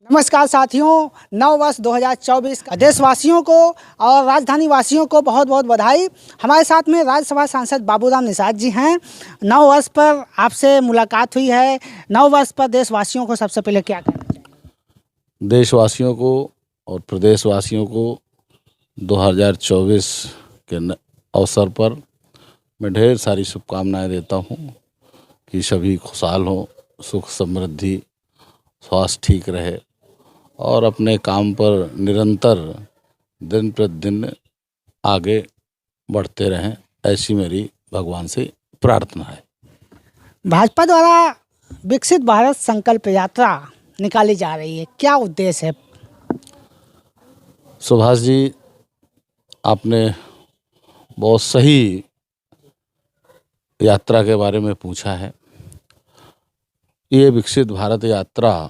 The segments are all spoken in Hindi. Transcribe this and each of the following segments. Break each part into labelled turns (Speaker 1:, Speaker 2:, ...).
Speaker 1: नमस्कार साथियों, नव वर्ष 2024 का देशवासियों को और राजधानी वासियों को बहुत बहुत बधाई। हमारे साथ में राज्यसभा सांसद बाबूराम निषाद जी हैं। नव वर्ष पर आपसे मुलाकात हुई है। नव वर्ष पर देशवासियों को सबसे पहले क्या कहना चाहिए?
Speaker 2: देशवासियों को और प्रदेशवासियों को 2024 के अवसर पर मैं ढेर सारी शुभकामनाएं देता हूं कि सभी खुशहाल हों, सुख समृद्धि, स्वास्थ्य ठीक रहे और अपने काम पर निरंतर दिन प्रतिदिन आगे बढ़ते रहें, ऐसी मेरी भगवान से प्रार्थना है।
Speaker 1: भाजपा द्वारा विकसित भारत संकल्प यात्रा निकाली जा रही है, क्या उद्देश्य है?
Speaker 2: सुभाष जी, आपने बहुत सही यात्रा के बारे में पूछा है। ये विकसित भारत यात्रा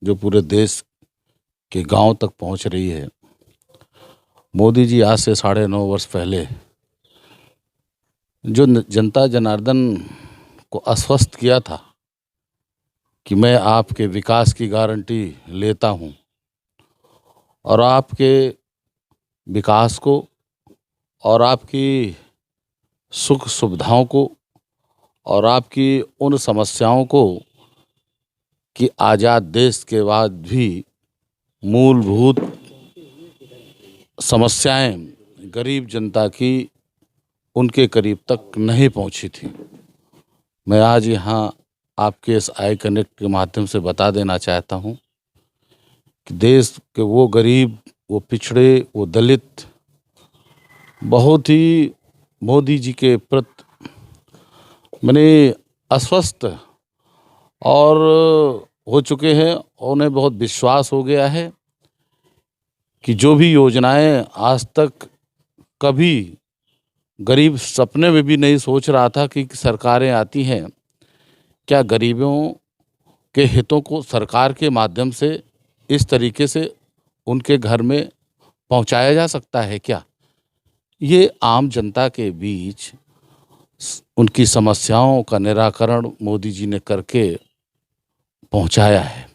Speaker 2: जो पूरे देश के गांव तक पहुंच रही है, मोदी जी आज से 9.5 वर्ष पहले जो जनता जनार्दन को आश्वस्त किया था कि मैं आपके विकास की गारंटी लेता हूं और आपके विकास को और आपकी सुख सुविधाओं को और आपकी उन समस्याओं को कि आज़ाद देश के बाद भी मूलभूत समस्याएं गरीब जनता की उनके करीब तक नहीं पहुंची थी। मैं आज यहाँ आपके इस आई कनेक्ट के माध्यम से बता देना चाहता हूं कि देश के वो गरीब, वो पिछड़े, वो दलित बहुत ही मोदी जी के प्रति मैंने अस्वस्थ और हो चुके हैं। उन्हें बहुत विश्वास हो गया है कि जो भी योजनाएं आज तक कभी गरीब सपने में भी नहीं सोच रहा था कि सरकारें आती हैं, क्या गरीबों के हितों को सरकार के माध्यम से इस तरीके से उनके घर में पहुंचाया जा सकता है क्या? ये आम जनता के बीच उनकी समस्याओं का निराकरण मोदी जी ने करके पहुंचाया है।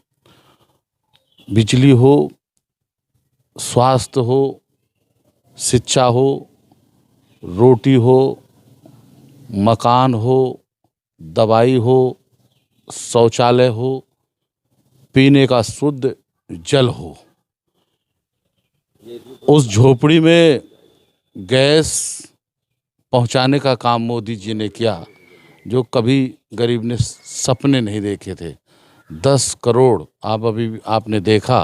Speaker 2: बिजली हो, स्वास्थ्य हो, शिक्षा हो, रोटी हो, मकान हो, दवाई हो, शौचालय हो, पीने का शुद्ध जल हो। उस झोपड़ी में गैस पहुंचाने का काम मोदी जी ने किया जो कभी गरीब ने सपने नहीं देखे थे। 10 करोड़ आपने देखा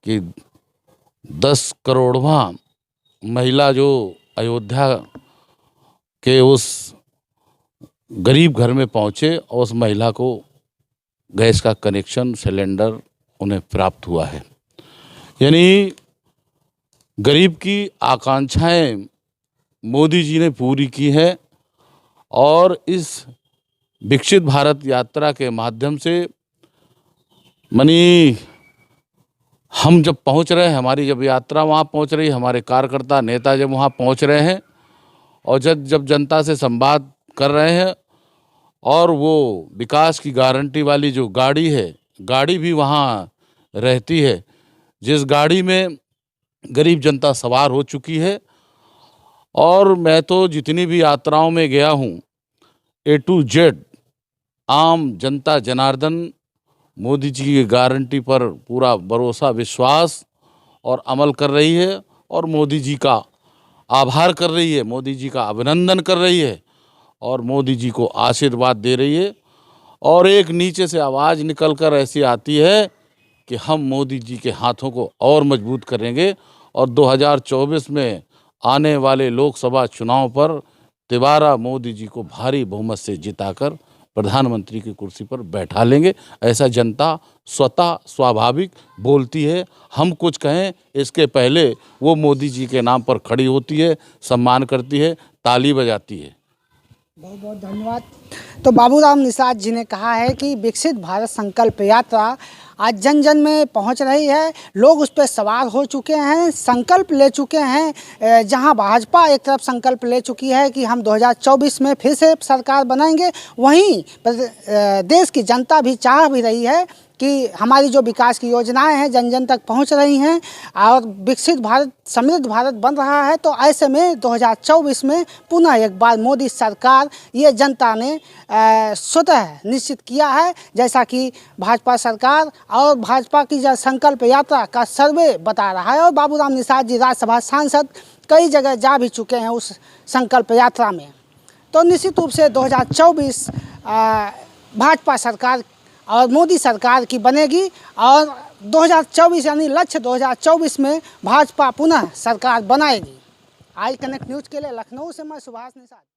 Speaker 2: कि 10 करोड़वां महिला जो अयोध्या के उस गरीब घर में पहुंचे और उस महिला को गैस का कनेक्शन सिलेंडर उन्हें प्राप्त हुआ है। यानी गरीब की आकांक्षाएं मोदी जी ने पूरी की है और इस विकसित भारत यात्रा के माध्यम से हम जब पहुंच रहे हैं, हमारी जब यात्रा वहां पहुंच रही है, हमारे कार्यकर्ता नेता जब वहां पहुंच रहे हैं और जब जनता से संवाद कर रहे हैं और वो विकास की गारंटी वाली जो गाड़ी है, गाड़ी भी वहां रहती है, जिस गाड़ी में गरीब जनता सवार हो चुकी है। और मैं तो जितनी भी यात्राओं में गया हूँ, A to Z आम जनता जनार्दन मोदी जी की गारंटी पर पूरा भरोसा, विश्वास और अमल कर रही है और मोदी जी का आभार कर रही है, मोदी जी का अभिनंदन कर रही है और मोदी जी को आशीर्वाद दे रही है। और एक नीचे से आवाज़ निकलकर ऐसी आती है कि हम मोदी जी के हाथों को और मजबूत करेंगे और 2024 में आने वाले लोकसभा चुनाव पर तिबारा मोदी जी को भारी बहुमत से जिताकर प्रधानमंत्री की कुर्सी पर बैठा लेंगे। ऐसा जनता स्वतः स्वाभाविक बोलती है। हम कुछ कहें इसके पहले वो मोदी जी के नाम पर खड़ी होती है, सम्मान करती है, ताली बजाती है।
Speaker 1: बहुत बहुत धन्यवाद। तो बाबूराम निषाद जी ने कहा है कि विकसित भारत संकल्प यात्रा आज जन जन में पहुंच रही है। लोग उस पर सवार हो चुके हैं, संकल्प ले चुके हैं। जहां भाजपा एक तरफ संकल्प ले चुकी है कि हम 2024 में फिर से सरकार बनाएंगे, वहीं देश की जनता भी चाह भी रही है कि हमारी जो विकास की योजनाएं हैं जन जन तक पहुंच रही हैं और विकसित भारत, समृद्ध भारत बन रहा है। तो ऐसे में 2024 में पुनः एक बार मोदी सरकार ये जनता ने स्वतः निश्चित किया है। जैसा कि भाजपा सरकार और भाजपा की जो संकल्प यात्रा का सर्वे बता रहा है, और बाबूराम निषाद जी राज्यसभा सांसद कई जगह जा भी चुके हैं उस संकल्प यात्रा में। तो निश्चित रूप से 2024 भाजपा सरकार और मोदी सरकार की बनेगी, और 2024 यानी लक्ष्य 2024 में भाजपा पुनः सरकार बनाएगी। आज कनेक्ट न्यूज़ के लिए लखनऊ से मैं सुभाष निषाद।